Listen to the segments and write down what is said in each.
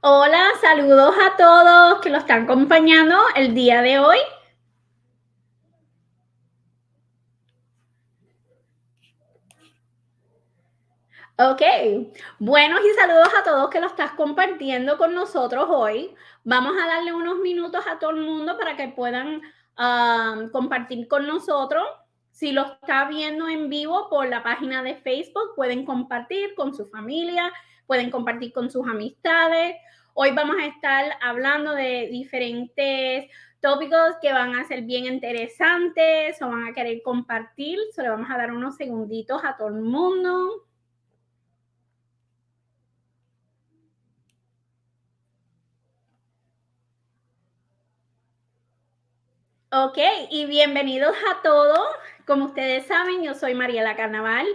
Hola, saludos a todos que lo están acompañando el día de hoy. Ok, buenos y saludos a todos que lo estás compartiendo con nosotros hoy. Vamos a darle unos minutos a todo el mundo para que puedan compartir con nosotros. Si lo está viendo en vivo por la página de Facebook, pueden compartir con su familia, pueden compartir con sus amistades. Hoy vamos a estar hablando de diferentes tópicos que van a ser bien interesantes o van a querer compartir. So, le vamos a dar unos segunditos a todo el mundo. Ok, y bienvenidos a todos. Como ustedes saben, yo soy Mariela Carnaval.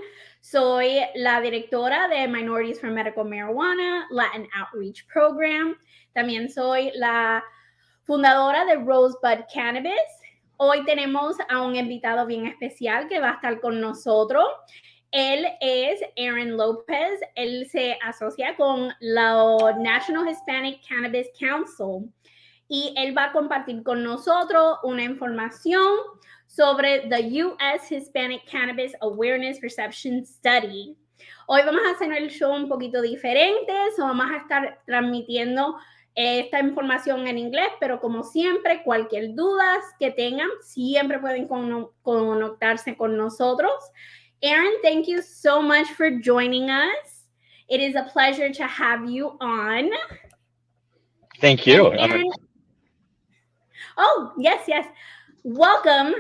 Soy la directora de Minorities for Medical Marijuana Latin Outreach Program. También soy la fundadora de Rosebud Cannabis. Hoy tenemos a un invitado bien especial que va a estar con nosotros. Él es Aaron Lopez. Él se asocia con la National Hispanic Cannabis Council y él va a compartir con nosotros una información sobre the US Hispanic Cannabis Awareness Perception Study. Hoy vamos a hacer el show un poquito diferente, so vamos a estar transmitiendo esta información en inglés, pero como siempre, cualquier duda que tengan, siempre pueden conectarse con nosotros. Aaron, thank you so much for joining us. It is a pleasure to have you on. Thank you. Aaron, oh, yes. Welcome.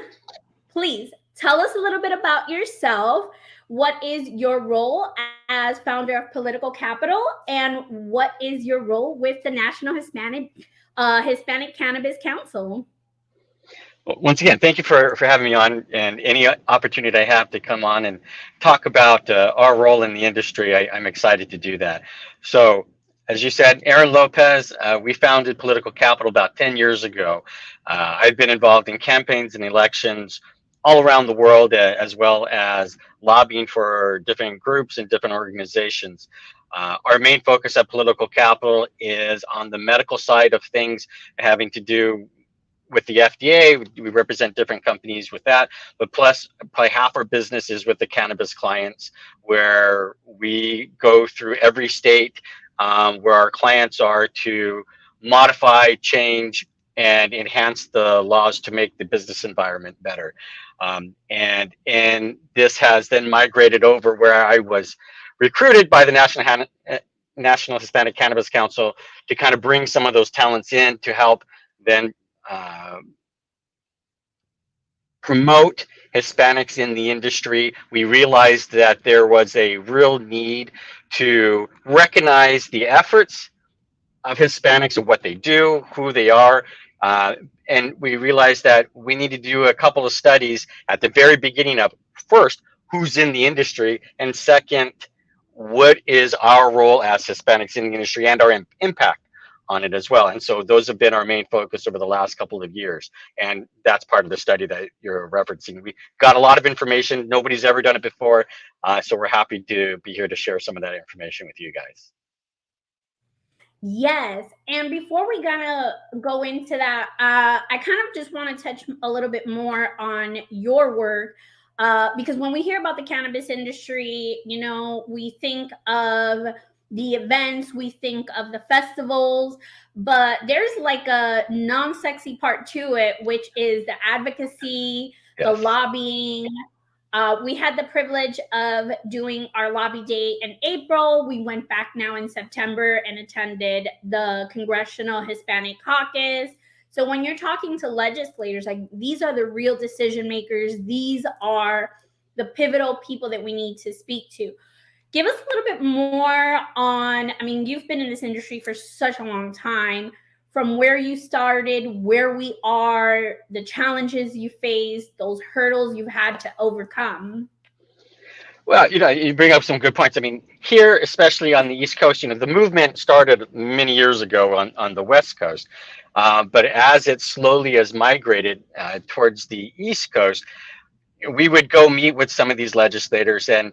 Please tell us a little bit about yourself. What is your role as founder of Political Capital, and what is your role with the National Hispanic Cannabis Council? Well, once again, thank you for having me on, and any opportunity I have to come on and talk about our role in the industry, I'm excited to do that. So, as you said, Aaron Lopez, we founded Political Capital about 10 years ago. I've been involved in campaigns and elections all around the world, as well as lobbying for different groups and different organizations. Our main focus at Political Capital is on the medical side of things having to do with the FDA. We represent different companies with that, but plus probably half our business is with the cannabis clients, where we go through every state where our clients are to modify, change, and enhance the laws to make the business environment better. And this has then migrated over where I was recruited by the National Hispanic Cannabis Council to kind of bring some of those talents in to help then promote Hispanics in the industry. We realized that there was a real need to recognize the efforts of Hispanics and what they do, who they are. And we realized that we need to do a couple of studies at the very beginning of, first, who's in the industry, and second, what is our role as Hispanics in the industry and our impact on it as well. And so those have been our main focus over the last couple of years. And that's part of the study that you're referencing. We got a lot of information. Nobody's ever done it before. So we're happy to be here to share some of that information with you guys. Yes. And before we gonna go into that, I kind of just want to touch a little bit more on your work. Because when we hear about the cannabis industry, you know, we think of the events, we think of the festivals, but there's like a non-sexy part to it, which is the advocacy, the lobbying. We had the privilege of doing our lobby day in April. We went back now in September and attended the Congressional Hispanic Caucus. So when you're talking to legislators, like, these are the real decision makers. These are the pivotal people that we need to speak to. Give us a little bit more on, I mean, you've been in this industry for such a long time, from where you started, where we are, the challenges you faced, those hurdles you've had to overcome. Well, you know, you bring up some good points. I mean, here, especially on the East Coast, you know, the movement started many years ago on the West Coast. But as it slowly has migrated towards the East Coast, we would go meet with some of these legislators, and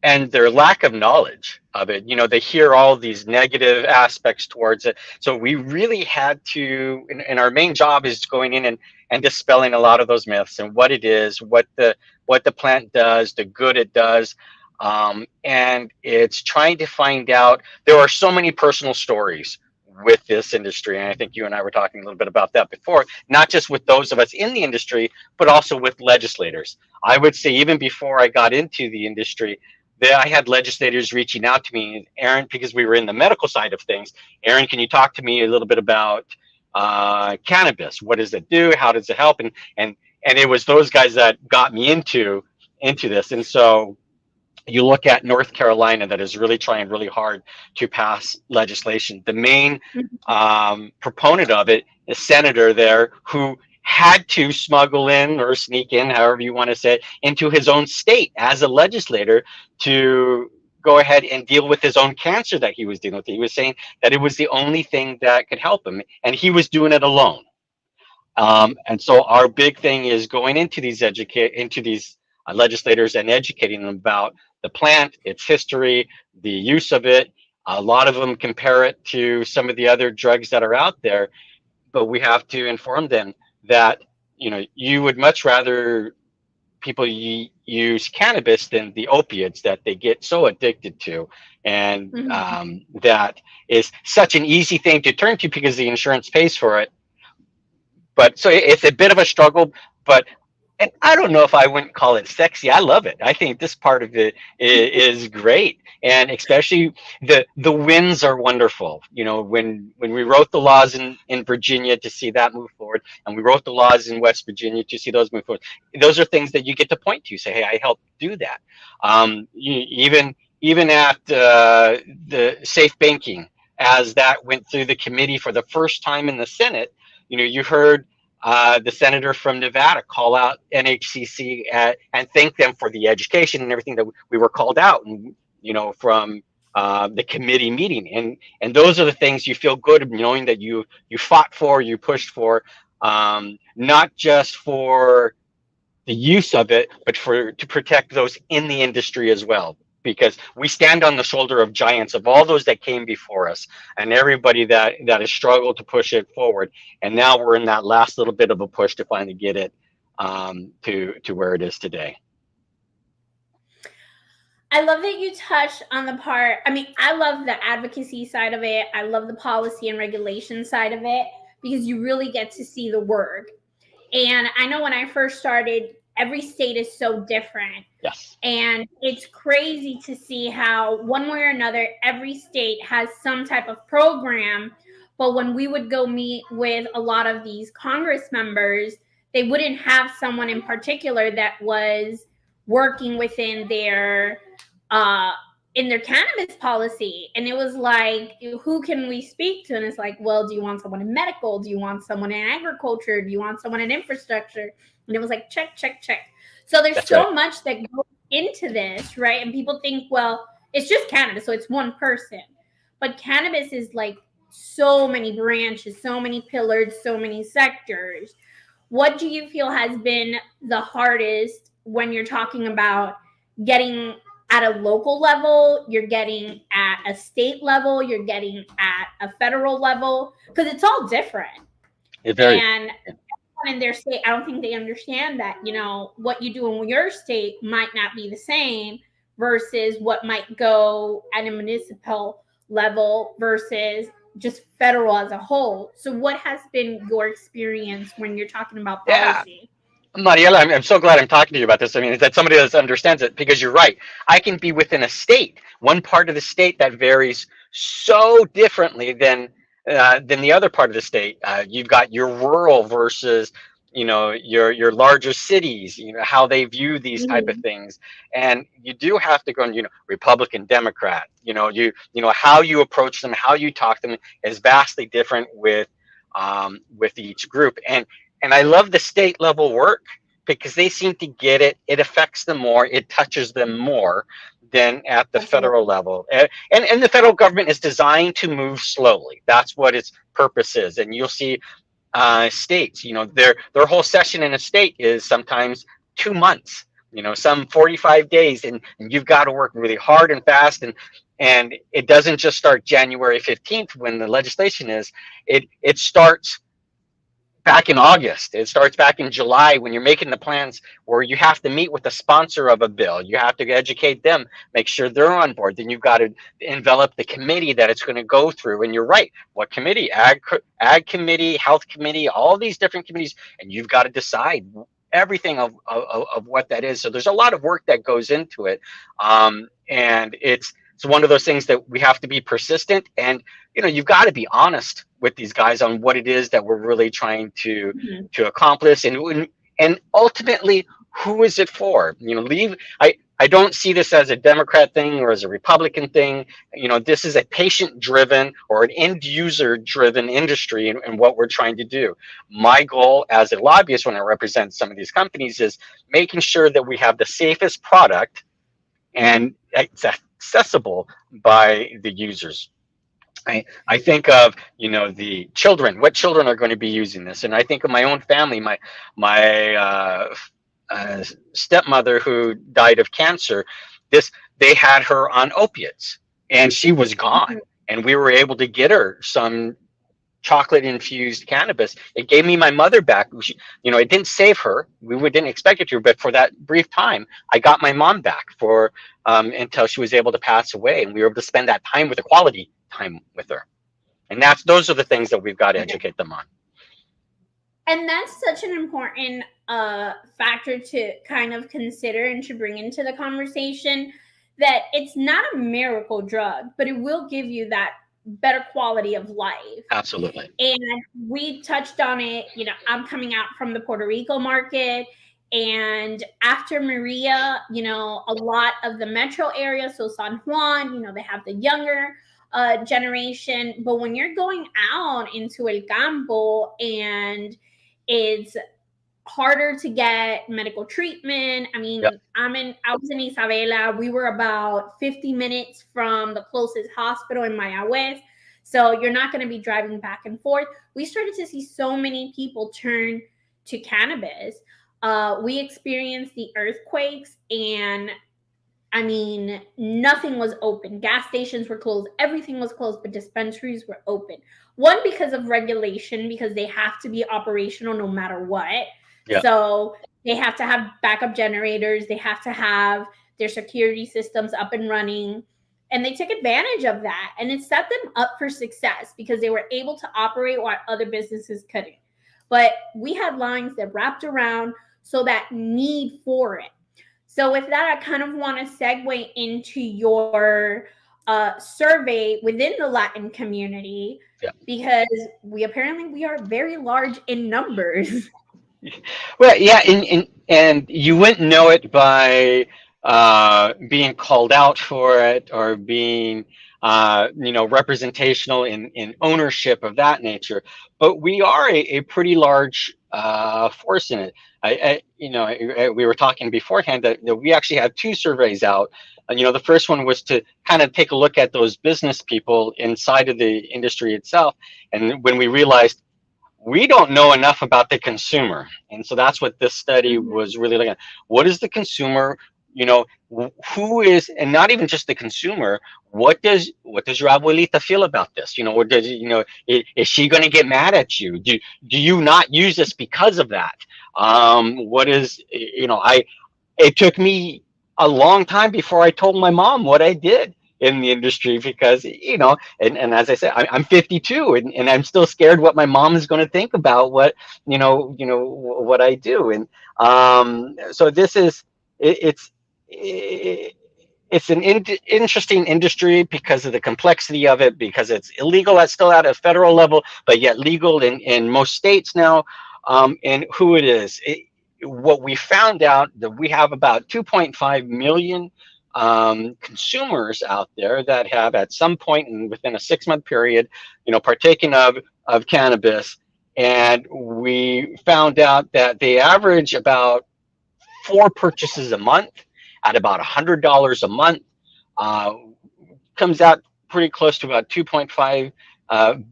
and their lack of knowledge of it. They hear all these negative aspects towards it. So we really had to, and our main job is going in and dispelling a lot of those myths and what it is, what the plant does, the good it does. And it's trying to find out, there are so many personal stories with this industry. And I think you and I were talking a little bit about that before, not just with those of us in the industry, but also with legislators. I would say even before I got into the industry, I had legislators reaching out to me, Aaron, because we were in the medical side of things. Aaron, can you talk to me a little bit about cannabis? What does it do? How does it help? And it was those guys that got me into this. And so you look at North Carolina, that is really trying really hard to pass legislation. The main proponent of it is senator there, who had to smuggle in or sneak in, however you want to say it, into his own state as a legislator to go ahead and deal with his own cancer that he was dealing with. He was saying that it was the only thing that could help him, and he was doing it alone. And so our big thing is going into these legislators and educating them about the plant, its history, the use of it. A lot of them compare it to some of the other drugs that are out there, but we have to inform them that you would much rather people use cannabis than the opiates that they get so addicted to, and that is such an easy thing to turn to because the insurance pays for it. But so it's a bit of a struggle, and I don't know if I wouldn't call it sexy. I love it. I think this part of it is great. And especially the wins are wonderful. When we wrote the laws in Virginia to see that move forward, and we wrote the laws in West Virginia to see those move forward, those are things that you get to point to, say, hey, I helped do that. Even at the safe banking, as that went through the committee for the first time in the Senate, you heard the senator from Nevada call out NHCC and thank them for the education and everything that we were called out, and from the committee meeting, and those are the things you feel good knowing that you fought for, you pushed for, not just for the use of it, but to protect those in the industry as well. Because we stand on the shoulder of giants, of all those that came before us, and everybody that has struggled to push it forward. And now we're in that last little bit of a push to finally get it to where it is today. I love that you touched on the part. I mean, I love the advocacy side of it. I love the policy and regulation side of it, because you really get to see the work. And I know when I first started, every state is so different. Yes. And it's crazy to see how one way or another, every state has some type of program. But when we would go meet with a lot of these Congress members, they wouldn't have someone in particular that was working within their cannabis policy. And it was like, who can we speak to? And it's like, well, do you want someone in medical? Do you want someone in agriculture? Do you want someone in infrastructure? And it was like, check, check, check. So there's so much that goes into this, right? And people think, well, it's just cannabis, so it's one person. But cannabis is like so many branches, so many pillars, so many sectors. What do you feel has been the hardest when you're talking about getting at a local level, you're getting at a state level, you're getting at a federal level? Because it's all different. And everyone in their state, I don't think they understand that, what you do in your state might not be the same versus what might go at a municipal level versus just federal as a whole. So what has been your experience when you're talking about policy? Yeah. Mariela, I'm so glad I'm talking to you about this. I mean, that somebody that understands it, because you're right. I can be within a state, one part of the state that varies so differently than the other part of the state. You've got your rural versus, your larger cities, how they view these type of things. And you do have to go, Republican, Democrat, how you approach them, how you talk to them is vastly different with each group. And I love the state level work because they seem to get it. It affects them more. It touches them more than at the federal level. And the federal government is designed to move slowly. That's what its purpose is. And you'll see states, their whole session in a state is sometimes 2 months. some 45 days, and you've got to work really hard and fast, and it doesn't just start January 15th when the legislation is. It starts back in August. It starts back in July when you're making the plans, where you have to meet with the sponsor of a bill. You have to educate them, make sure they're on board. Then you've got to envelop the committee that it's going to go through. And you're right. What committee? Ag committee, health committee, all these different committees. And you've got to decide everything of what that is. So there's a lot of work that goes into it. And it's one of those things that we have to be persistent, and you've got to be honest with these guys on what it is that we're really trying to accomplish, and ultimately, who is it for? I don't see this as a Democrat thing or as a Republican thing. This is a patient-driven or an end-user-driven industry, and what we're trying to do. My goal as a lobbyist, when I represent some of these companies, is making sure that we have the safest product and it's accessible by the users. I think of the children. What children are going to be using this? And I think of my own family. My stepmother, who died of cancer. They had her on opiates, and she was gone. And we were able to get her some chocolate infused cannabis. It gave me my mother back. It didn't save her. We didn't expect it to, but for that brief time, I got my mom back for until she was able to pass away, and we were able to spend that time with a quality time with her. And those are the things that we've got to educate them on. And that's such an important factor to kind of consider and to bring into the conversation, that it's not a miracle drug, but it will give you that better quality of life. Absolutely. And we touched on it. I'm coming out from the Puerto Rico market, and after Maria, a lot of the metro area, so San Juan, they have the younger generation. But when you're going out into El Campo, and it's harder to get medical treatment. I mean, yep. I was in Isabela. We were about 50 minutes from the closest hospital in Mayagüez. So you're not going to be driving back and forth. We started to see so many people turn to cannabis. We experienced the earthquakes, and I mean, nothing was open. Gas stations were closed. Everything was closed, but dispensaries were open. One, because of regulation, because they have to be operational no matter what. Yeah. So they have to have backup generators. They have to have their security systems up and running. And they took advantage of that. And it set them up for success because they were able to operate while other businesses couldn't. But we had lines that wrapped around so that need for it. So with that, I kind of want to segue into your survey within the Latin community, because we are very large in numbers. Well, yeah, and you wouldn't know it by being called out for it or being representational in ownership of that nature. But we are a pretty large force in it. We were talking beforehand that we actually have two surveys out. The first one was to kind of take a look at those business people inside of the industry itself. And when we realized we don't know enough about the consumer. And so that's what this study was really looking at. What is the consumer? Who is, and not even just the consumer, what does your abuelita feel about this? What does, is she going to get mad at you? Do you not use this because of that? It took me a long time before I told my mom what I did in the industry, because, and as I said, I'm 52 and I'm still scared what my mom is going to think about what I do. And so this is, it's an interesting industry because of the complexity of it, because it's illegal still at a federal level, but yet legal in most states now. And who it is, what we found out that we have about 2.5 million consumers out there that have at some point within a 6-month period, partaken of cannabis. And we found out that they average about 4 purchases a month at about $100 a month. Comes out pretty close to about $2.5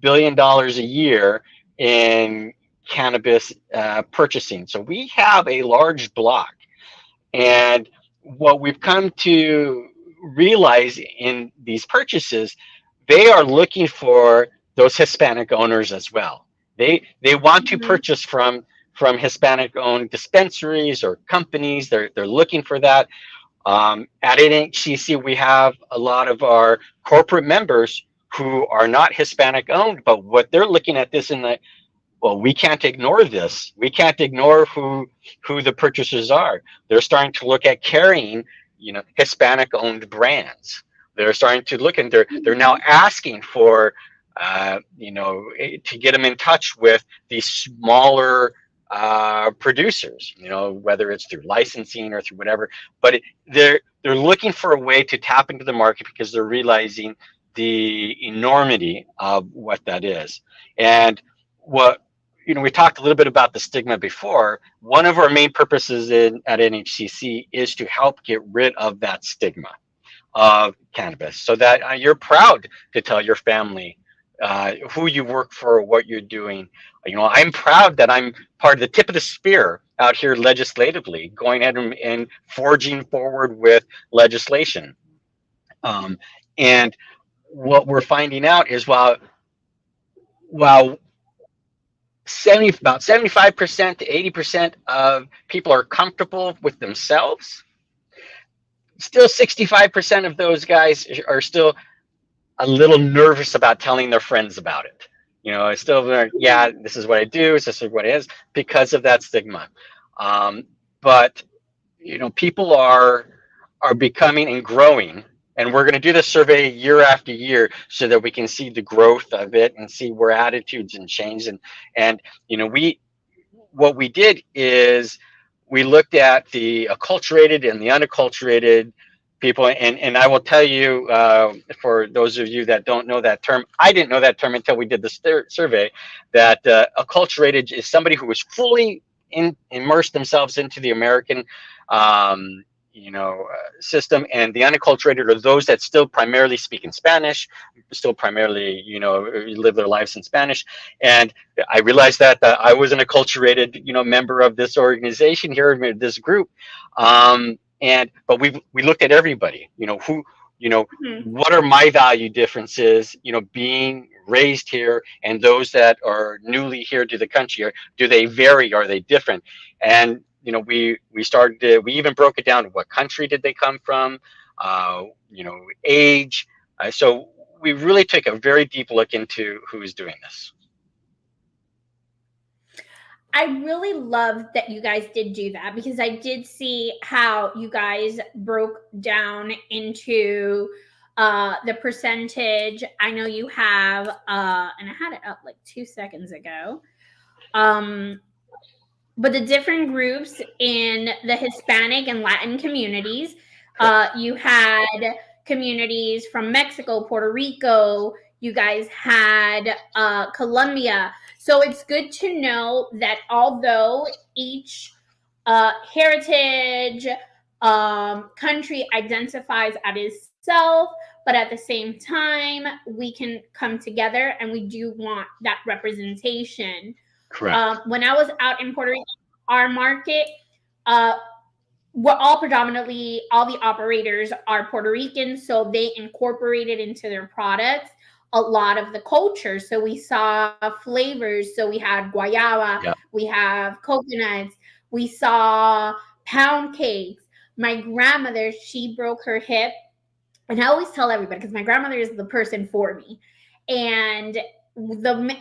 billion a year in cannabis purchasing. So we have a large block. And what we've come to realize in these purchases, they are looking for those Hispanic owners as well. They want to Mhm. purchase from Hispanic owned dispensaries or companies. They're looking for that. At NHCC, we have a lot of our corporate members who are not Hispanic owned, but what they're looking at this in the, well, we can't ignore this. We can't ignore who the purchasers are. They're starting to look at carrying, Hispanic owned brands. They're starting to look, and they're now Mhm. asking for, to get them in touch with these smaller producers. Whether it's through licensing or through whatever. But they're looking for a way to tap into the market because they're realizing the enormity of what that is. And what we talked a little bit about the stigma before. One of our main purposes at NHCC is to help get rid of that stigma of cannabis, so that you're proud to tell your family who you work for, what you're doing. I'm proud that I'm part of the tip of the spear out here legislatively, going ahead and forging forward with legislation. Um, and what we're finding out is while 75% to 80% of people are comfortable with themselves, still 65% of those guys are still a little nervous about telling their friends about it. It's still like, yeah, this is what I do, this is what it is, because of that stigma. But people are becoming and growing, and we're going to do this survey year after year so that we can see the growth of it and see where attitudes and change. And we what we did is we looked at the acculturated and the unacculturated people. And I will tell you, for those of you that don't know that term, I didn't know that term until we did the survey, that acculturated is somebody who was fully immersed themselves into the American um, system, and the unacculturated are those that still primarily speak in Spanish, still primarily live their lives in Spanish. And I realized that I was an acculturated member of this organization here, this group. But we looked at everybody, who, Mhm. what are my value differences, being raised here, and those that are newly here to the country, do they vary, are they different? And we even broke it down to what country did they come from, age. So we really took a very deep look into who is doing this. I really love that you guys did do that, because I did see how you guys broke down into the percentage. I know you have, and I had it up like 2 seconds ago. Um, but the different groups in the Hispanic and Latin communities, Correct. you had communities from Mexico, Puerto Rico, you guys had Colombia. So it's good to know that although each heritage country identifies as itself, but at the same time, we can come together and we do want that representation. Correct. When I was out in Puerto Rico, our market, uh, we're all predominantly, all the operators are Puerto Rican, so they incorporated into their products a lot of the culture. So we saw flavors. So we had guayaba, Yeah. we have coconuts, we saw pound cakes. My grandmother, she broke her hip, and I always tell everybody, because my grandmother is the person for me. And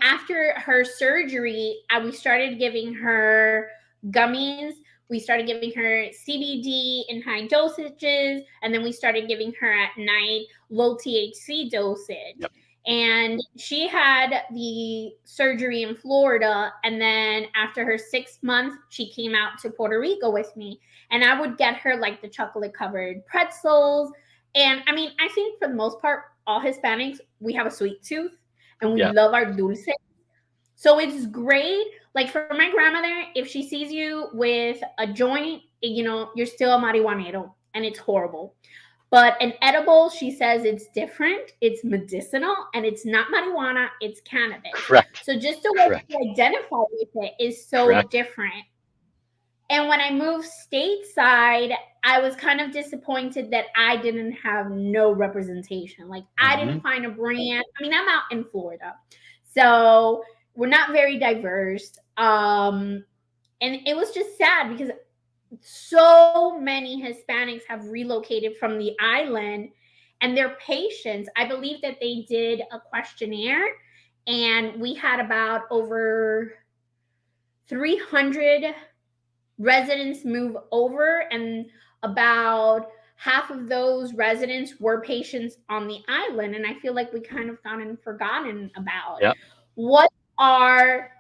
after her surgery, we started giving her gummies. We started giving her CBD in high dosages, and then we started giving her at night low THC dosage. Yep. And she had the surgery in Florida, and then after her 6 months, she came out to Puerto Rico with me, and I would get her like the chocolate covered pretzels. And I mean, I think for the most part, all Hispanics, we have a sweet tooth and we Yeah. love our dulce. So it's great. Like for my grandmother, if she sees you with a joint, you're still a marihuanero, and it's horrible. But an edible, she says it's different, it's medicinal, and it's not marijuana, it's cannabis. Correct. So just the way Correct. to identify with it is so Correct. different. And when I moved stateside, I was kind of disappointed that I didn't have no representation. Like, I Mm-hmm. didn't find a brand. I mean, I'm out in Florida, so we're not very diverse. And it was just sad because so many Hispanics have relocated from the island, and their patients, I believe that they did a questionnaire, and we had about over 300 residents move over, and about half of those residents were patients on the island. And I feel like we kind of gotten forgotten about. Yeah. What are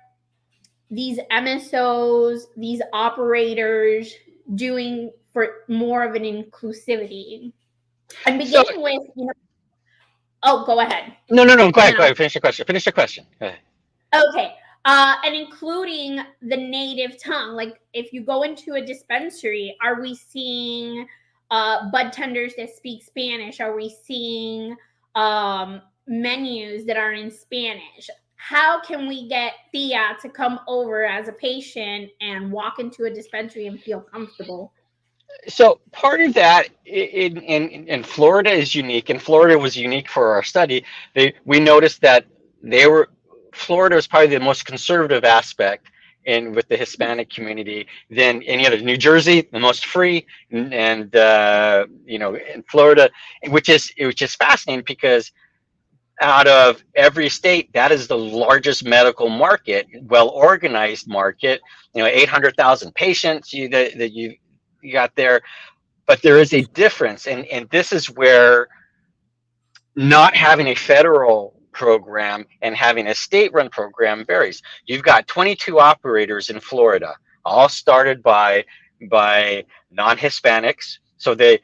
these MSOs, these operators doing for more of an inclusivity? And So beginning with, oh, go ahead. no, no, no. Go And ahead. then Go ahead. Finish the question. Finish the question. Go ahead. okay. And including the native tongue. Like, if you go into a dispensary, are we seeing bud tenders that speak Spanish? Are we seeing menus that are in Spanish? How can we get Tia to come over as a patient and walk into a dispensary and feel comfortable? So part of that in Florida is unique, and Florida was unique for our study. We noticed that they were Florida was probably the most conservative aspect in with the Hispanic community than any other. New Jersey, the most free, and in Florida, which is fascinating because out of every state, that is the largest medical market, well organized market. 800,000 patients that you got there, but there is a difference, and this is where not having a federal program and having a state-run program varies. You've got 22 operators in Florida, all started by non-Hispanics. So their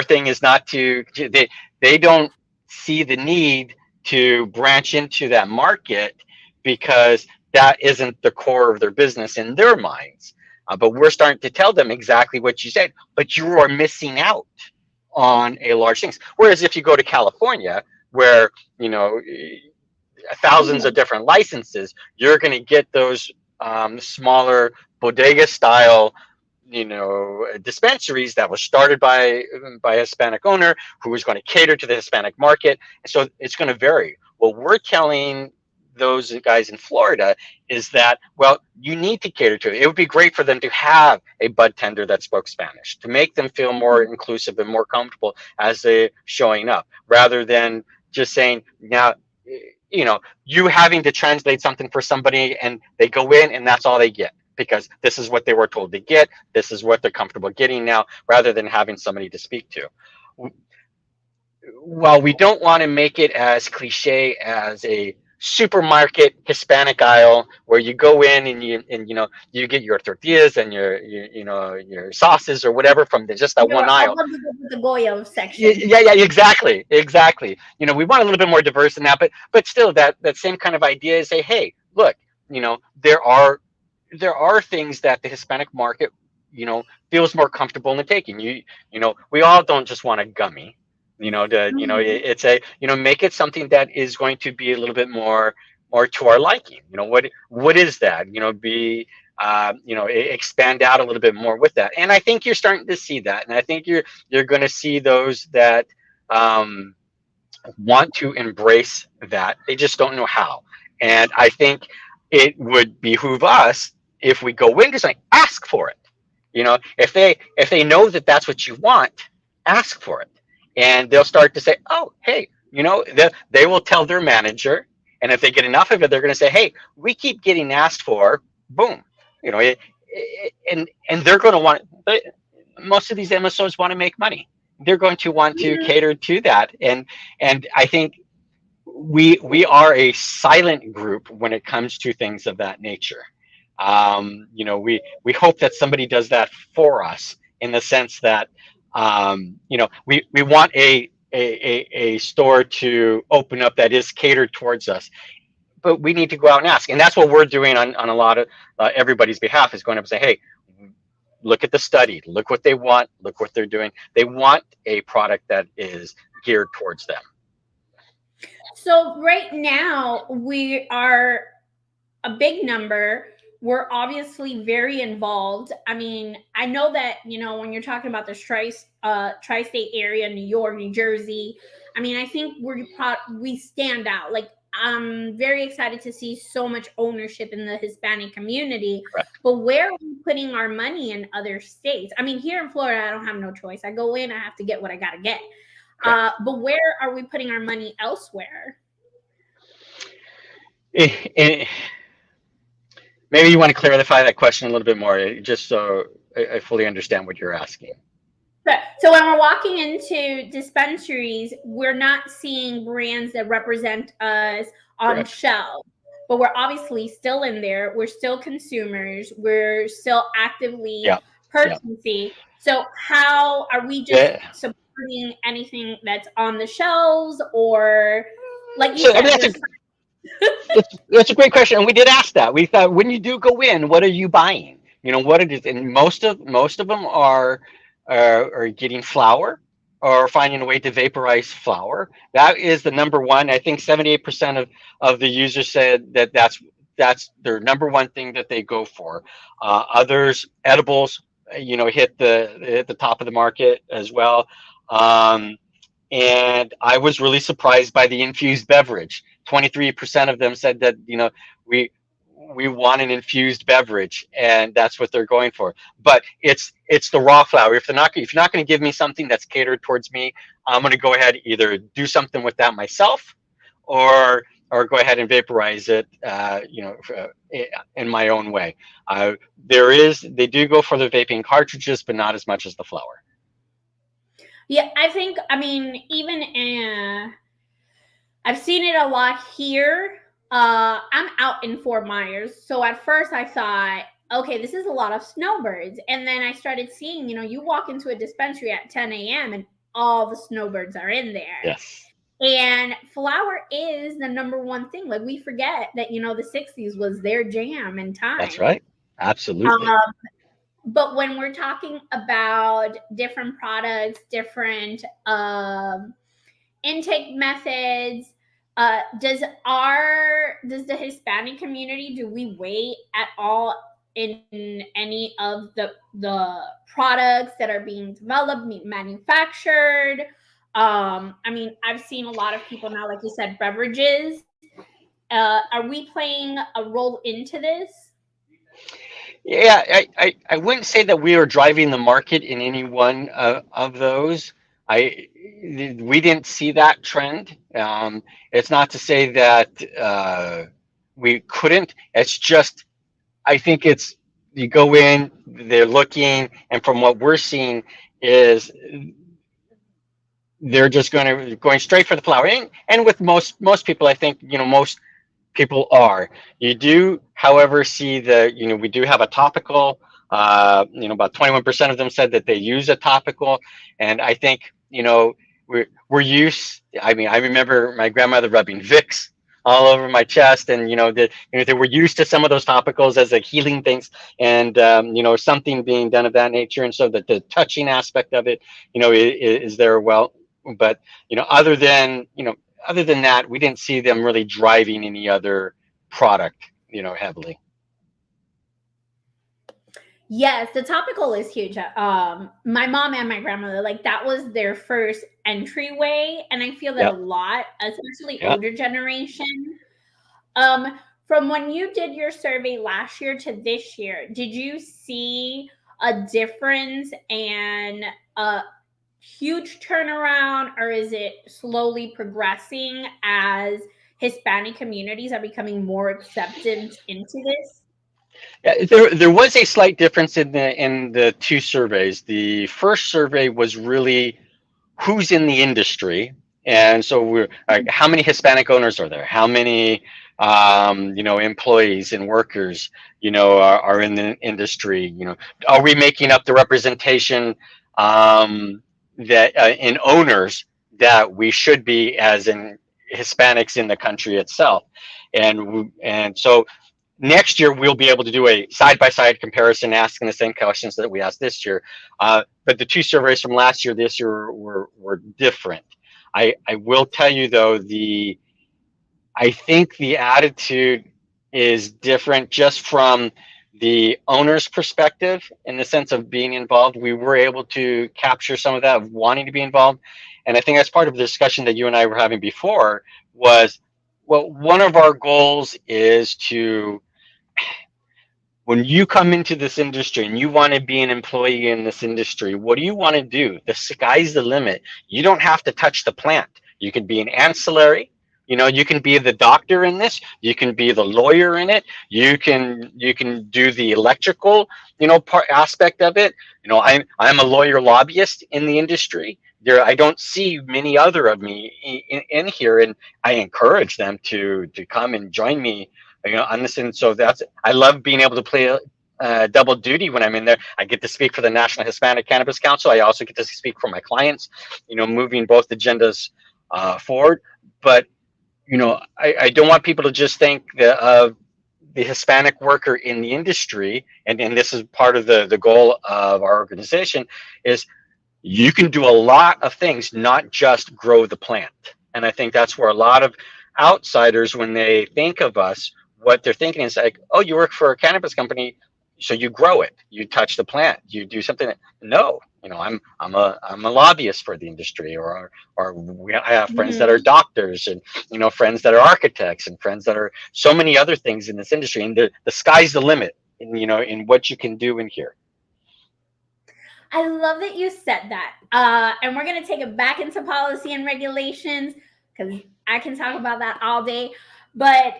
thing is not they don't see the need to branch into that market because that isn't the core of their business in their minds. But we're starting to tell them exactly what you said, but you are missing out on a large things. Whereas if you go to California, where you know thousands of Mhm. different licenses, you're going to get those smaller bodega style dispensaries that was started by a Hispanic owner who was going to cater to the Hispanic market, and so it's going to vary. What we're telling those guys in Florida is that, well, you need to cater to it. It would be great for them to have a bud tender that spoke Spanish to make them feel more inclusive and more comfortable as they're showing up, rather than just saying, now, you having to translate something for somebody and they go in and that's all they get because this is what they were told to get. This is what they're comfortable getting now, rather than having somebody to speak to. While we don't want to make it as cliche as a supermarket Hispanic aisle where you go in and you get your tortillas and your sauces or whatever from just that one Your aisle. the Goyo section. Yeah, yeah, exactly. We want a little bit more diverse than that, but still that same kind of idea is say, hey, look, there are things that the Hispanic market, feels more comfortable in taking. We all don't just want a gummy. Mhm. It's make it something that is going to be a little bit more to our liking. What is that? Expand out a little bit more with that. And I think you're starting to see that, and I think you're going to see those that um, want to embrace that. They just don't know how. And I think it would behoove us if we go into something, ask for it. If they know that that's what you want, ask for it, and they'll start to say, oh, hey, they will tell their manager, and if they get enough of it, they're going to say, hey, we keep getting asked for, boom, and they're going to want. Most of these MSOs want to make money. They're going to want to cater to that, and I think we are a silent group when it comes to things of that nature. We hope that somebody does that for us, in the sense that we want a store to open up that is catered towards us, but we need to go out and ask, and that's what we're doing on a lot of everybody's behalf, is going up and say, hey, look at the study, look what they want, look what they're doing. They want a product that is geared towards them. So right now we are a big number. we're obviously very involved. I mean, I know that, when you're talking about the tri-state area, New York, New Jersey, I mean, I think we stand out. Like, I'm very excited to see so much ownership in the Hispanic community. Correct. But where are we putting our money in other states? I mean, here in Florida, I don't have no choice. I go in, I have to get what I got to get. But where are we putting our money elsewhere? Maybe you want to clarify that question a little bit more, just so I fully understand what you're asking. So when we're walking into dispensaries, we're not seeing brands that represent us on Correct. shelves, but we're obviously still in there. We're still consumers. We're still actively purchasing. So how are we just supporting anything that's on the shelves, or like you said? That's a great question, and we did ask that. We thought, when you do go in, what are you buying? What it is, and most of them are getting flour or finding a way to vaporize flour. That is the number one. I think 78% of the users said that's their number one thing that they go for. Others, edibles, hit the top of the market as well. And I was really surprised by the infused beverage. 23% of them said that, we want an infused beverage, and that's what they're going for. But it's the raw flour. If you're not going to give me something that's catered towards me, I'm going to go ahead, either do something with that myself, or go ahead and vaporize it, in my own way. They do go for the vaping cartridges, but not as much as the flour. Yeah, I mean, even I've seen it a lot here. I'm out in Fort Myers. So at first I thought, okay, this is a lot of snowbirds. And then I started seeing, you walk into a dispensary at 10 a.m. and all the snowbirds are in there. Yes. And flour is the number one thing. Like, we forget that, the 60s was their jam and time. That's right. Absolutely. But when we're talking about different products, different intake methods, does the Hispanic community, do we weigh at all in any of the products that are being developed, manufactured? I mean, I've seen a lot of people now, like you said, beverages. Are we playing a role into this? Yeah, I wouldn't say that we are driving the market in any one of those. We didn't see that trend. It's not to say that we couldn't. It's just, I think it's, you go in, they're looking, and from what we're seeing is they're just going straight for the flower. And with most people, I think, most people are. You do, however, see we do have a topical. About 21% of them said that they use a topical, and I think, we're used. I mean, I remember my grandmother rubbing Vicks all over my chest, and they were used to some of those topicals as healing things, and something being done of that nature, and so that the touching aspect of it, is there. Well, but other than that, we didn't see them really driving any other product, heavily. Yes, the topical is huge. My mom and my grandmother, like, that was their first entryway, and I feel that a lot, especially older generation. From when you did your survey last year to this year, did you see a difference and a huge turnaround, or is it slowly progressing as Hispanic communities are becoming more accepted into this? Yeah, there was a slight difference in the two surveys. The first survey was really who's in the industry, and so we're like, how many Hispanic owners are there? How many employees and workers are in the industry? Are we making up the representation that in owners that we should be as in Hispanics in the country itself? And so next year, we'll be able to do a side-by-side comparison, asking the same questions that we asked this year. But the two surveys from last year, this year were different. I will tell you, though, I think the attitude is different just from the owner's perspective in the sense of being involved. We were able to capture some of that of wanting to be involved. And I think that's part of the discussion that you and I were having before was, well, one of our goals is to, when you come into this industry and you want to be an employee in this industry, what do you want to do? The sky's the limit. You don't have to touch the plant. You can be an ancillary. You can be the doctor in this. You can be the lawyer in it. You can do the electrical, part aspect of it. I'm a lawyer lobbyist in the industry. I don't see many other of me in here, and I encourage them to come and join me on this. And so I love being able to play double duty when I'm in there. I get to speak for the National Hispanic Cannabis Council. I also get to speak for my clients, moving both agendas forward. But I don't want people to just think of the Hispanic worker in the industry, and this is part of the goal of our organization, is you can do a lot of things, not just grow the plant. And I think that's where a lot of outsiders, when they think of us, what they're thinking is like, oh, you work for a cannabis company, so you grow it, you touch the plant, you do something. No, I'm a lobbyist for the industry, or I have friends that are doctors, and friends that are architects, and friends that are so many other things in this industry. And the sky's the limit, in what you can do in here. I love that you said that. And we're going to take it back into policy and regulations, because I can talk about that all day. But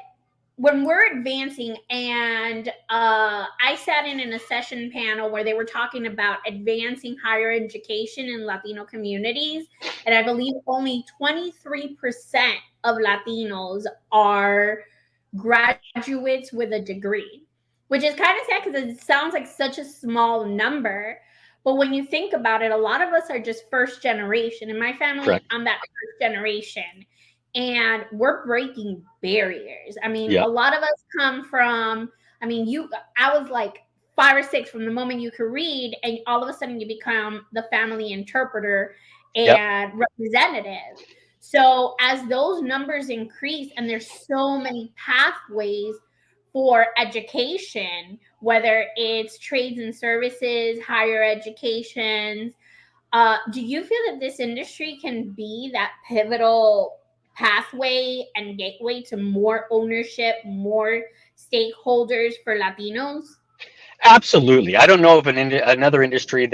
when we're advancing, and I sat in a session panel where they were talking about advancing higher education in Latino communities. And I believe only 23% of Latinos are graduates with a degree, which is kind of sad because it sounds like such a small number. But when you think about it, a lot of us are just first generation. In my family, correct, I'm that first generation. And we're breaking barriers. I mean, a lot of us come from, I was like 5 or 6 from the moment you could read, and all of a sudden you become the family interpreter and representative. So as those numbers increase, and there's so many pathways for education, whether it's trades and services, higher educations, do you feel that this industry can be that pivotal pathway and gateway to more ownership, more stakeholders for Latinos? Absolutely. I don't know of another industry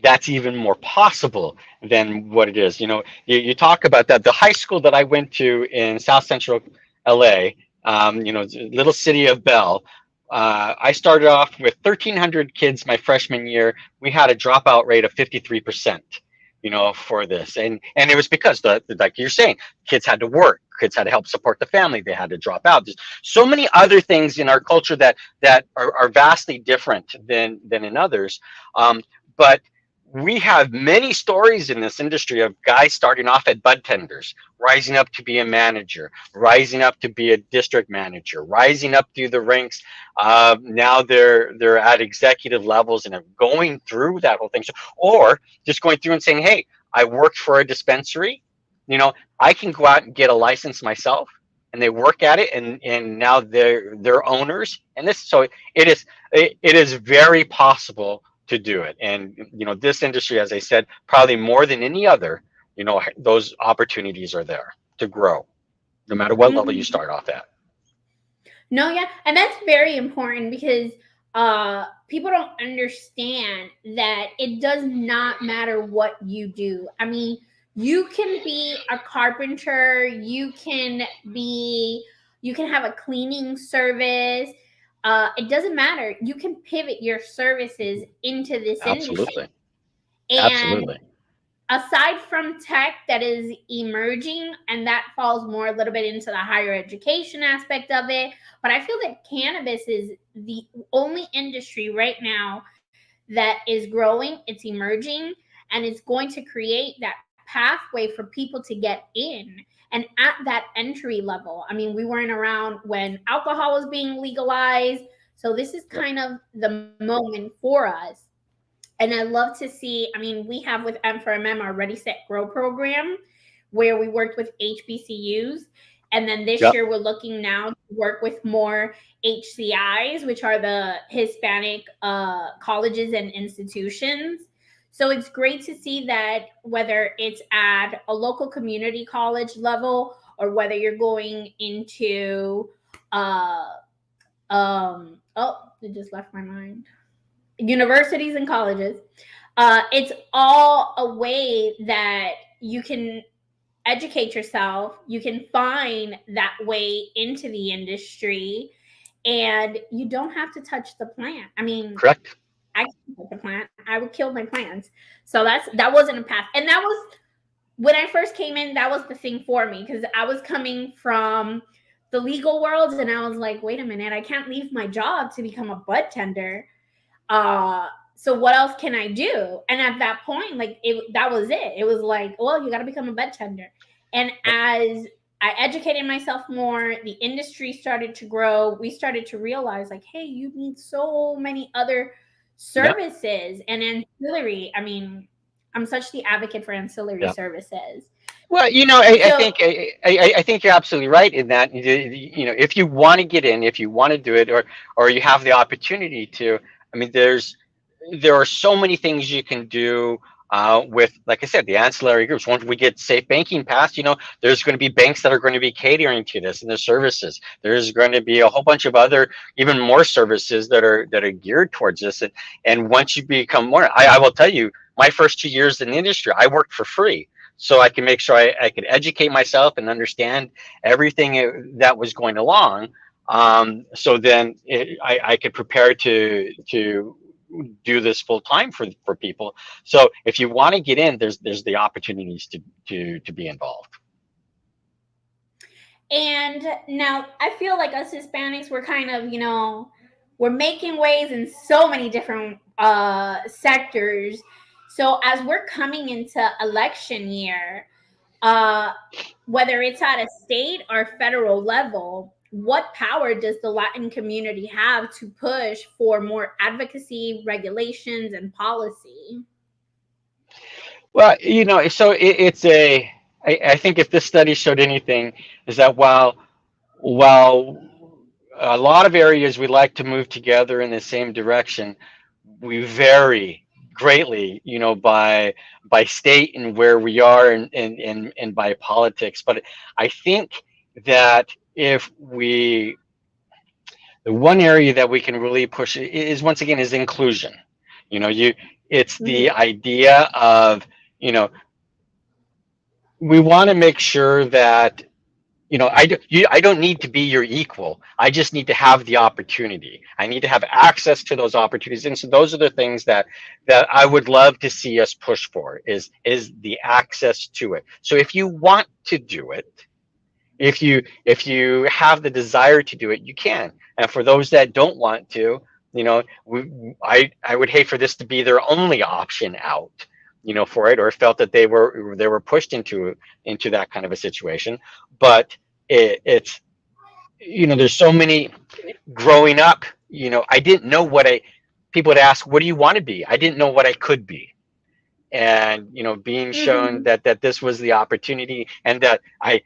that's even more possible than what it is. You talk about that. The high school that I went to in South Central LA, little city of Bell, I started off with 1,300 kids my freshman year. We had a dropout rate of 53%. For this, and it was because like you're saying, kids had to work, kids had to help support the family, they had to drop out. There's so many other things in our culture that are vastly different than in others, but we have many stories in this industry of guys starting off at bud tenders, rising up to be a manager, rising up to be a district manager, rising up through the ranks. Now they're at executive levels and are going through that whole thing. Or just going through and saying, hey, I worked for a dispensary. I can go out and get a license myself. And they work at it, and now they're owners. And so it is very possible to do it. And this industry, as I said, probably more than any other, those opportunities are there to grow, no matter what level you start off at. No, yeah, and that's very important, because people don't understand that it does not matter what you do. I mean, you can be a carpenter, you can have a cleaning service. It doesn't matter. You can pivot your services into this industry. Absolutely. Aside from tech that is emerging, and that falls more a little bit into the higher education aspect of it, but I feel that cannabis is the only industry right now that is growing, it's emerging, and it's going to create that pathway for people to get in. And at that entry level, I mean, we weren't around when alcohol was being legalized. So this is kind of the moment for us. And I love to see, I mean, we have with M4MM our Ready, Set, Grow program, where we worked with HBCUs. And then this Yep. year, we're looking now to work with more HCIs, which are the Hispanic colleges and institutions. So it's great to see that whether it's at a local community college level or whether you're going into, it just left my mind, universities and colleges. It's all a way that you can educate yourself, you can find that way into the industry, and you don't have to touch the plant. I mean, Correct. I can't touch the plant. I would kill my plants. So that wasn't a path. And that was when I first came in, that was the thing for me, because I was coming from the legal world and I was like, wait a minute, I can't leave my job to become a bud tender. So what else can I do? And at that point, like that was it. It was like, well, you got to become a bud tender. And as I educated myself more, the industry started to grow. We started to realize, like, hey, you need so many other Yep. services and ancillary. I mean, I'm such the advocate for ancillary Yep. services. Well, I So, think I think you're absolutely right in that. If you want to get in, if you want to do it, or you have the opportunity to, I mean, there are so many things you can do with, like I said, the ancillary groups. Once we get safe banking passed, there's going to be banks that are going to be catering to this and their services. There's going to be a whole bunch of other, even more services that are geared towards this. And once you become more, I will tell you, my first 2 years in the industry, I worked for free. So I can make sure I could educate myself and understand everything that was going along. So then I could prepare to do this full time for people. So if you want to get in, there's the opportunities to be involved. and now I feel like us Hispanics, we're kind of, we're making waves in so many different sectors. So as we're coming into election year, uh, whether it's at a state or federal level, what power does the Latin community have to push for more advocacy, regulations, and policy? Well, so it's I think if this study showed anything, is that while a lot of areas we like to move together in the same direction, we vary greatly, by state and where we are, and by politics. But I think that if we the one area that we can really push is, once again, is inclusion. It's the idea of, we want to make sure that, I don't need to be your equal. I just need to have the opportunity. I need to have access to those opportunities. And so those are the things that I would love to see us push for, is the access to it. So if you want to do it, if you have the desire to do it, you can. And for those that don't want to, I would hate for this to be their only option out, for it, or felt that they were pushed into that kind of a situation. But it's, there's so many. Growing up, I didn't know people would ask, what do you want to be? I didn't know what I could be. And being shown Mm-hmm. that this was the opportunity, and that I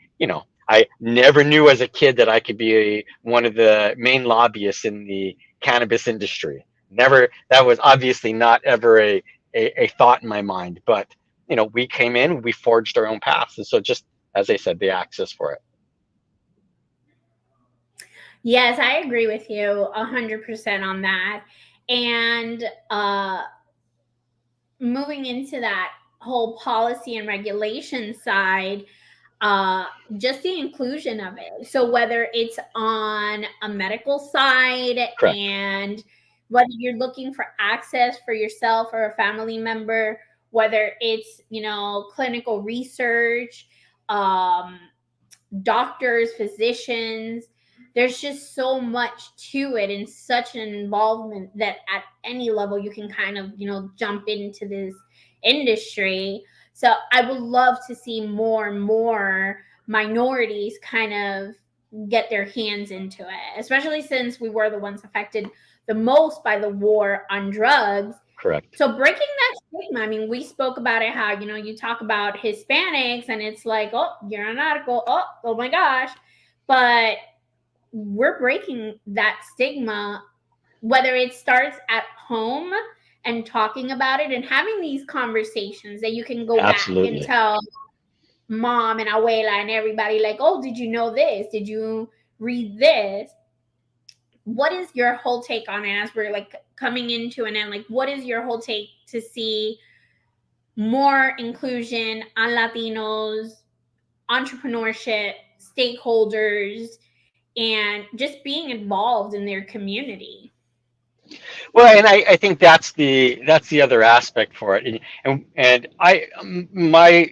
never knew as a kid that I could be one of the main lobbyists in the cannabis industry. Never. That was obviously not ever a thought in my mind. But we came in, we forged our own paths, and so, just as I said, the access for it. Yes, I agree with you 100% on that. And moving into that whole policy and regulation side, uh, just the inclusion of it. So whether it's on a medical side, Correct. and whether you're looking for access for yourself or a family member, whether it's, clinical research, um, doctors, physicians. There's just so much to it, and such an involvement that at any level you can kind of, jump into this industry. So I would love to see more and more minorities kind of get their hands into it, especially since we were the ones affected the most by the war on drugs. Correct. So breaking that stigma, I mean, we spoke about it, how, you talk about Hispanics and it's like, oh, you're an article. Oh my gosh. but we're breaking that stigma, whether it starts at home and talking about it and having these conversations that you can go back and Absolutely. tell mom and abuela and everybody, like, oh, did you know this? Did you read this? What is your whole take on it as we're like coming into an end? Like, what is your whole take to see more inclusion on Latinos, entrepreneurship, stakeholders, and just being involved in their community? Well, and I think that's the other aspect for it, and my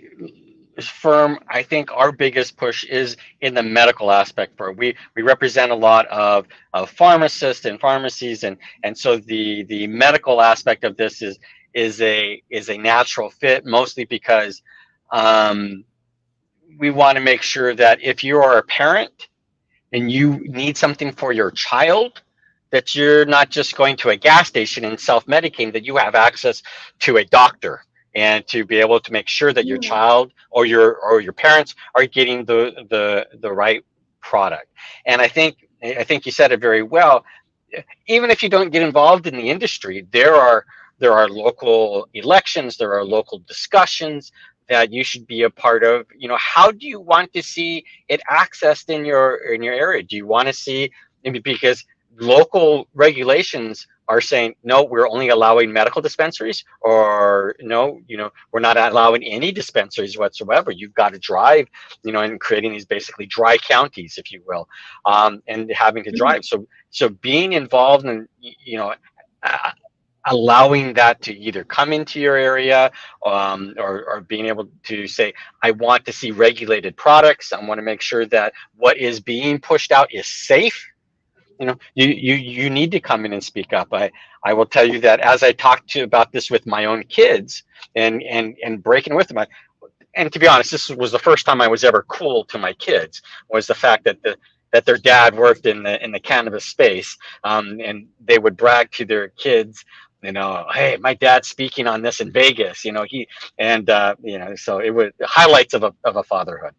firm, I think our biggest push is in the medical aspect for it. We represent a lot of pharmacists and pharmacies, and so the medical aspect of this is a natural fit, mostly because um, we want to make sure that if you are a parent and you need something for your child, that you're not just going to a gas station and self-medicating, that you have access to a doctor and to be able to make sure that your Mm. child or your parents are getting the right product. And I think you said it very well. Even if you don't get involved in the industry, there are local elections, there are local discussions that you should be a part of. How do you want to see it accessed in your area? Do you want to see, I mean, because local regulations are saying no, we're only allowing medical dispensaries, or no, we're not allowing any dispensaries whatsoever. You've got to drive, and creating these basically dry counties, if you will, and having to Mhm. drive. So being involved in, uh, allowing that to either come into your area, or being able to say, I want to see regulated products. I want to make sure that what is being pushed out is safe. You need to come in and speak up. I will tell you that as I talked to about this with my own kids, and breaking with them, and to be honest, this was the first time I was ever cool to my kids, was the fact that their dad worked in the cannabis space, and they would brag to their kids, hey, my dad's speaking on this in Vegas, he and so it was highlights of a fatherhood.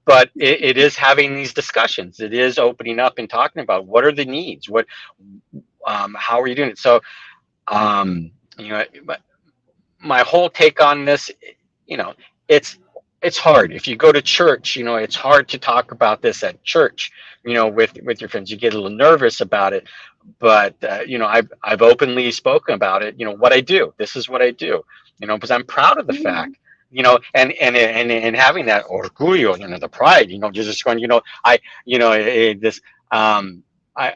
But it is having these discussions. It is opening up and talking about what are the needs, how are you doing it. So um, you know, my whole take on this, you know, it's it's hard. If you go to church, it's hard to talk about this at church, with your friends. You get a little nervous about it, but I've openly spoken about it. What I do. This is what I do. Because I'm proud of the Mhm. fact. And having that orgullo, the pride. You're just going. This. I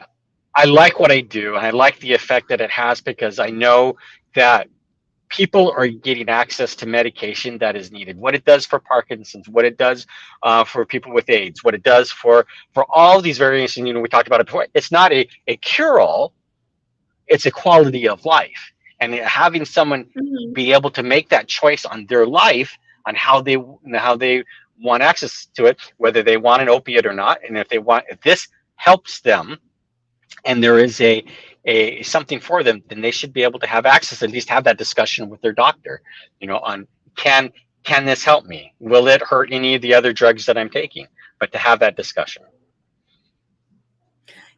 I like what I do, and I like the effect that it has, because I know that people are getting access to medication that is needed. What it does for Parkinson's, what it does for people with AIDS, what it does for all these variations. We talked about it before. It's not a cure-all; it's a quality of life. And having someone Mhm. be able to make that choice on their life, on how they want access to it, whether they want an opiate or not, and if this helps them, and there is a something for them, then they should be able to have access, at least have that discussion with their doctor, on, can can this help me? Will it hurt any of the other drugs that I'm taking? But to have that discussion.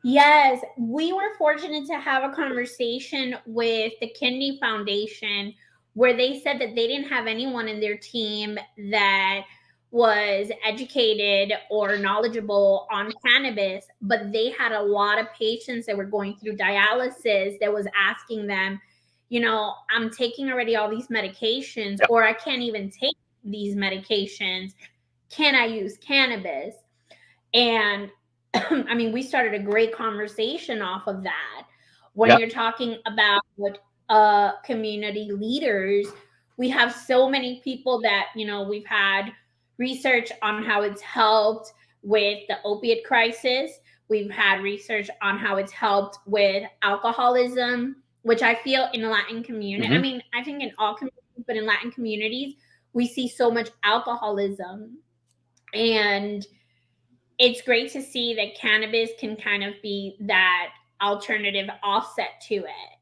Yes, we were fortunate to have a conversation with the Kennedy Foundation where they said that they didn't have anyone in their team that was educated or knowledgeable on cannabis, but they had a lot of patients that were going through dialysis that was asking them, I'm taking already all these medications, Yep. or I can't even take these medications. Can I use cannabis? And I mean, we started a great conversation off of that. When Yep. you're talking about community leaders, we have so many people that, we've had research on how it's helped with the opiate crisis. We've had research on how it's helped with alcoholism, which I feel in the Latin community, I Hmm. mean, I think in all communities, but in Latin communities, we see so much alcoholism. And it's great to see that cannabis can kind of be that alternative offset to it.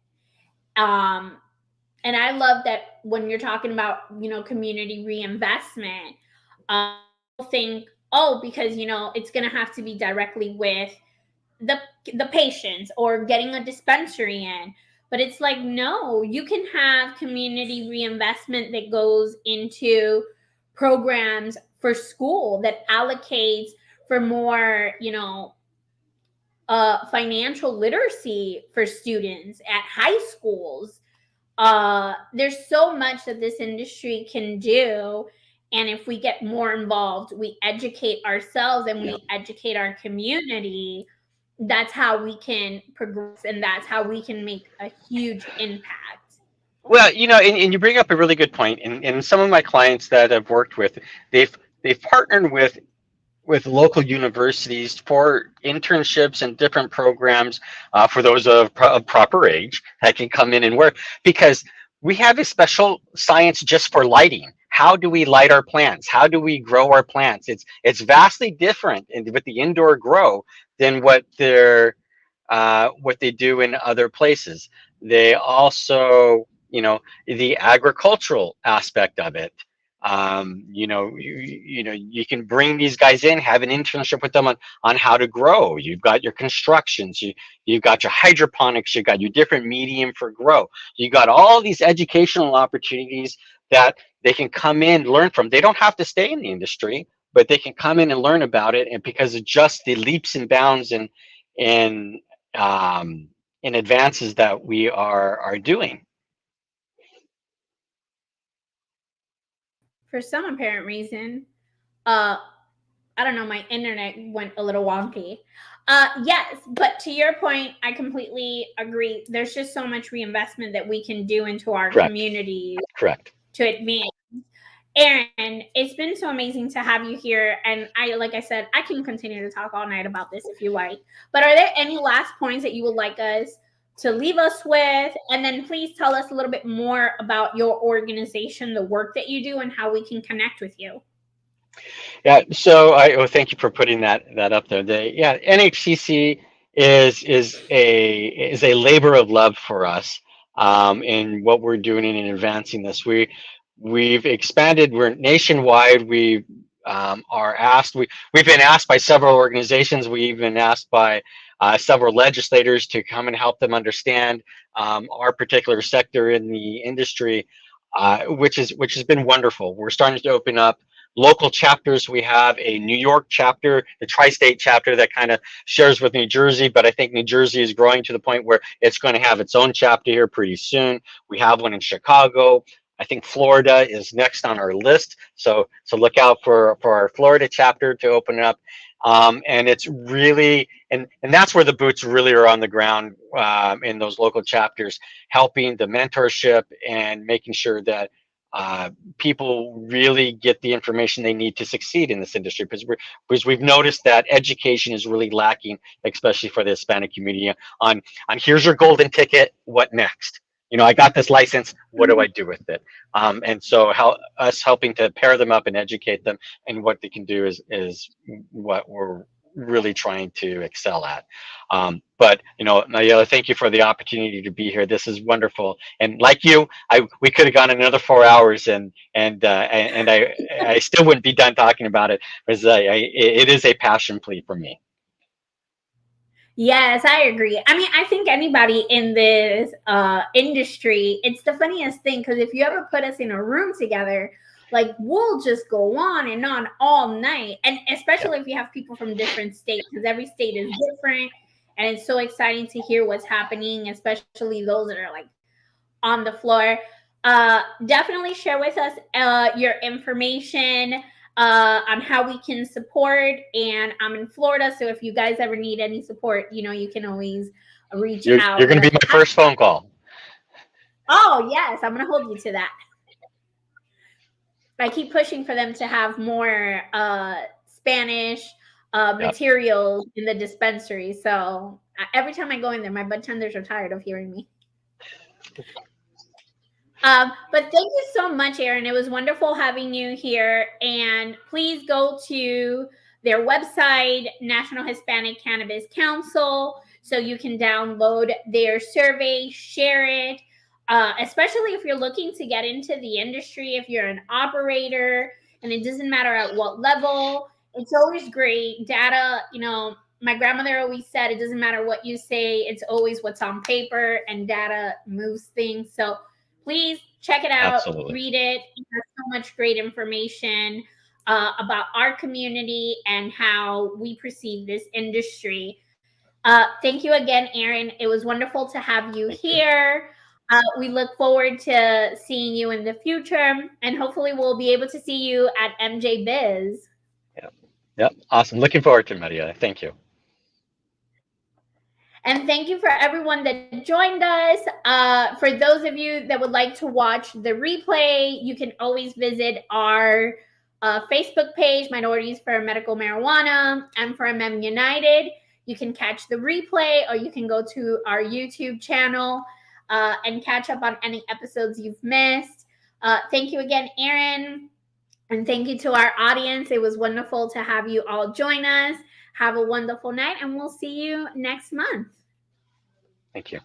And I love that when you're talking about, community reinvestment, I think oh, because, you know, it's going to have to be directly with the patients or getting a dispensary in. But it's like, no, you can have community reinvestment that goes into programs for school that allocates for more, you know, financial literacy for students at high schools. There's so much that this industry can do. And if we get more involved, we educate ourselves and we educate our community, that's how we can progress and that's how we can make a huge impact. Well, you know, and you bring up a really good point. And some of my clients that I've worked with, they've partnered with local universities for internships and different programs for those of proper age that can come in and work, because we have a special science just for lighting. How do we light our plants? How do we grow our plants? It's vastly different with the indoor grow than what they do in other places. They also, you know, the agricultural aspect of it. You know, you can bring these guys in, have an internship with them on how to grow. You've got your constructions, you've got your hydroponics, you've got your different medium for grow. You got all these educational opportunities that they can come in, learn from. They don't have to stay in the industry, but they can come in and learn about it. And because of just the leaps and bounds in um, in advances that we are doing. For some apparent reason, uh, I don't know, my internet went a little wonky. Yes, but to your point, I completely agree. There's just so much reinvestment that we can do into our Correct. communities Correct. to advance. Aaron, it's been so amazing to have you here. And like I said, I can continue to talk all night about this if you like. But are there any last points that you would like us to leave us with? And then please tell us a little bit more about your organization, the work that you do, and how we can connect with you. Yeah. So thank you for putting that up there. NHCC is a labor of love for us in what we're doing in advancing this. We've expanded. We're nationwide. We are asked. We've been asked by several organizations. We've been asked by several legislators to come and help them understand our particular sector in the industry, which has been wonderful. We're starting to open up local chapters. We have a New York chapter, the tri-state chapter that kind of shares with New Jersey, but I think New Jersey is growing to the point where it's going to have its own chapter here pretty soon. We have one in Chicago. I think Florida is next on our list. So look out for our Florida chapter to open up. And it's really, and that's where the boots really are on the ground in those local chapters, helping the mentorship and making sure that people really get the information they need to succeed in this industry, because we've noticed that education is really lacking, especially for the Hispanic community, on here's your golden ticket, what next? You know, I got this license, what do I do with it? And so us helping to pair them up and educate them and what they can do is what we're really trying to excel at. But you know, Nayela, thank you for the opportunity to be here. This is wonderful. And like you, we could have gone another 4 hours, and I still wouldn't be done talking about it, because it is a passion plea for me. Yes, I agree. I mean, I think anybody in this industry, it's the funniest thing, because if you ever put us in a room together, like we'll just go on and on all night. And especially if you have people from different states, because every state is different. And it's so exciting to hear what's happening, especially those that are like on the floor. Definitely share with us your information on how we can support. And I'm in Florida, so if you guys ever need any support, you know, you can always reach out. You're going to be my first phone call. Oh, yes, I'm going to hold you to that. I keep pushing for them to have more Spanish materials in the dispensary. So every time I go in there, my bartenders are tired of hearing me. But thank you so much, Aaron. It was wonderful having you here. And please go to their website, National Hispanic Cannabis Council, so you can download their survey, share it, especially if you're looking to get into the industry, if you're an operator, and it doesn't matter at what level. it's always great. Data, my grandmother always said it doesn't matter what you say, it's always what's on paper, and data moves things. So please check it out, Absolutely. read it. It has so much great information about our community and how we perceive this industry. Thank you again, Aaron. It was wonderful to have you here. We look forward to seeing you in the future, and hopefully we'll be able to see you at MJ Biz. Yep. Awesome. Looking forward to it, Maria. Thank you. And thank you for everyone that joined us. For those of you that would like to watch the replay, you can always visit our Facebook page, Minorities for Medical Marijuana, and for MM United. You can catch the replay, or you can go to our YouTube channel and catch up on any episodes you've missed. Thank you again, Aaron. And thank you to our audience. It was wonderful to have you all join us. Have a wonderful night, and we'll see you next month. Thank you.